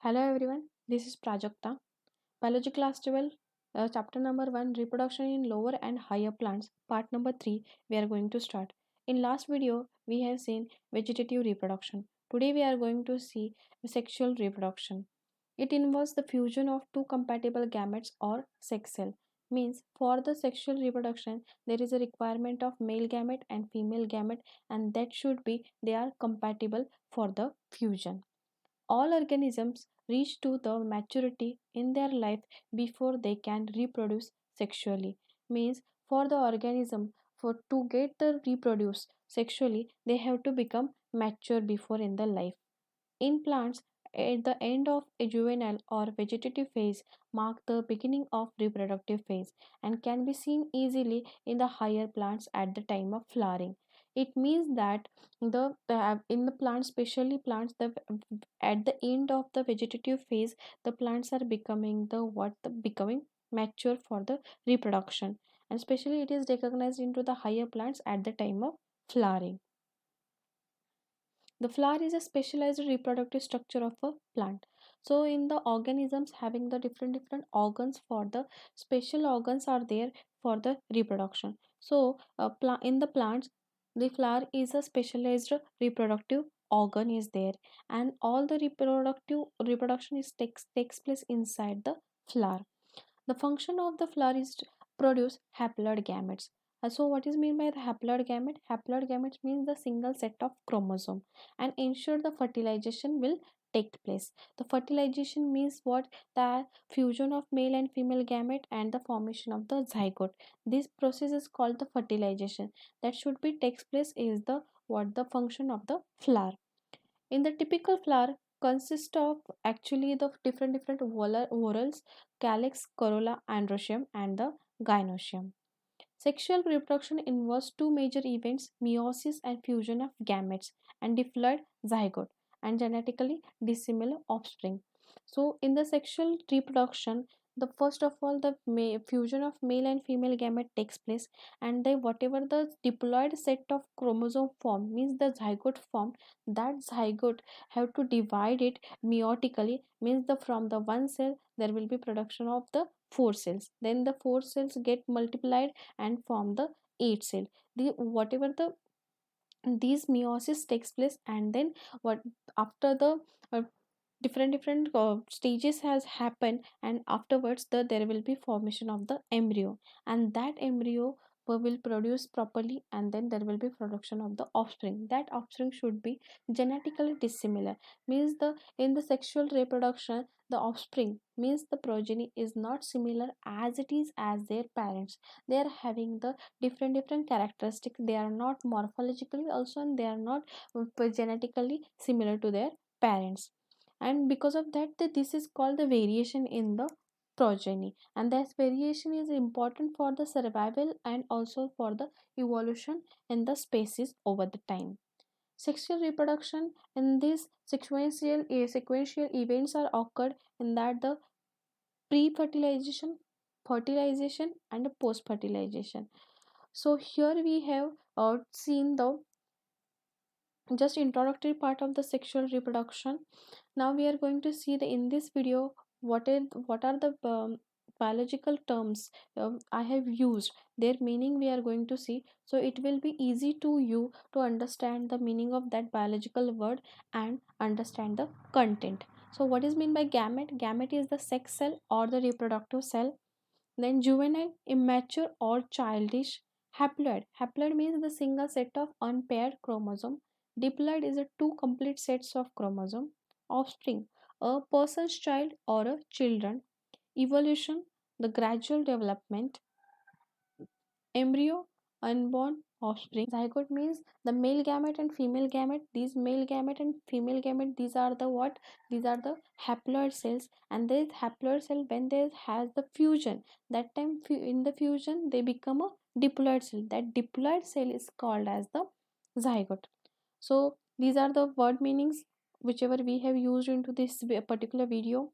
Hello everyone, this is Prajakta. Biology class 12, chapter number 1 Reproduction in Lower and Higher Plants, part number 3. We are going to start. In last video, we have seen vegetative reproduction. Today, we are going to see sexual reproduction. It involves the fusion of two compatible gametes or sex cell. Means for the sexual reproduction, there is a requirement of male gamete and female gamete, and that should be they are compatible for the fusion. All organisms reach to the maturity in their life before they can reproduce sexually. Means for the organism for to get the reproduce sexually, they have to become mature before in the life. In plants, at the end of a juvenile or vegetative phase mark the beginning of reproductive phase and can be seen easily in the higher plants at the time of flowering. It means that in the plants, especially plants, the at the end of the vegetative phase, the plants are becoming the becoming mature for the reproduction, and especially it is recognized into the higher plants at the time of flowering. The flower is a specialized reproductive structure of a plant. So in the organisms having the different organs, for the special organs are there for the reproduction. So in the plants, the flower is a specialized reproductive organ is there, and all the reproduction is takes place inside the flower. The function of the flower is to produce haploid gametes. So, what is meant by the haploid gamete? Haploid gametes means the single set of chromosome and ensure the fertilization will take place. The fertilization means what? The fusion of male and female gamete and the formation of the zygote. This process is called the fertilization. That should be takes place is the what the function of the flower. In the typical flower consists of actually the different whorls, calyx, corolla, androecium, and the gynoecium. Sexual reproduction involves two major events: meiosis and fusion of gametes, and diploid zygote, and genetically dissimilar offspring. So, in the sexual reproduction, the first of all the fusion of male and female gamete takes place, and then whatever the diploid set of chromosome form means the zygote formed, that zygote have to divide it meiotically, means the from the one cell there will be production of the four cells, then the four cells get multiplied and form the 8 cell. The whatever the these meiosis takes place, and then what after the uh, different stages has happened, and afterwards there will be formation of the embryo, and that embryo will produce properly, and then there will be production of the offspring. That offspring should be genetically dissimilar, means the in the sexual reproduction the offspring means the progeny is not similar as it is as their parents. They are having the different characteristics, they are not morphologically also, and they are not genetically similar to their parents, and because of that this is called the variation in the progeny, and this variation is important for the survival and also for the evolution in the species over the time. Sexual reproduction in these sequential events are occurred in that the pre-fertilization, fertilization, and post-fertilization. So here we have seen the just introductory part of the sexual reproduction. Now we are going to see the in this video what are the biological terms I have used, their meaning we are going to see, so it will be easy to you to understand the meaning of that biological word and understand the content. So what is mean by gamete? Gamete is the sex cell or the reproductive cell. Then juvenile, immature or childish. Haploid. Haploid means the single set of unpaired chromosome. Diploid is a two complete sets of chromosome. Offspring, a person's child or a children. Evolution, the gradual development. Embryo, unborn offspring. Zygote means the male gamete and female gamete. These male gamete and female gamete, these are the what? These are the haploid cells, and this haploid cell when they has the fusion, that time in the fusion they become a diploid cell. That diploid cell is called as the zygote. So these are the word meanings whichever we have used into this particular video.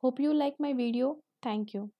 Hope you like my video. Thank you.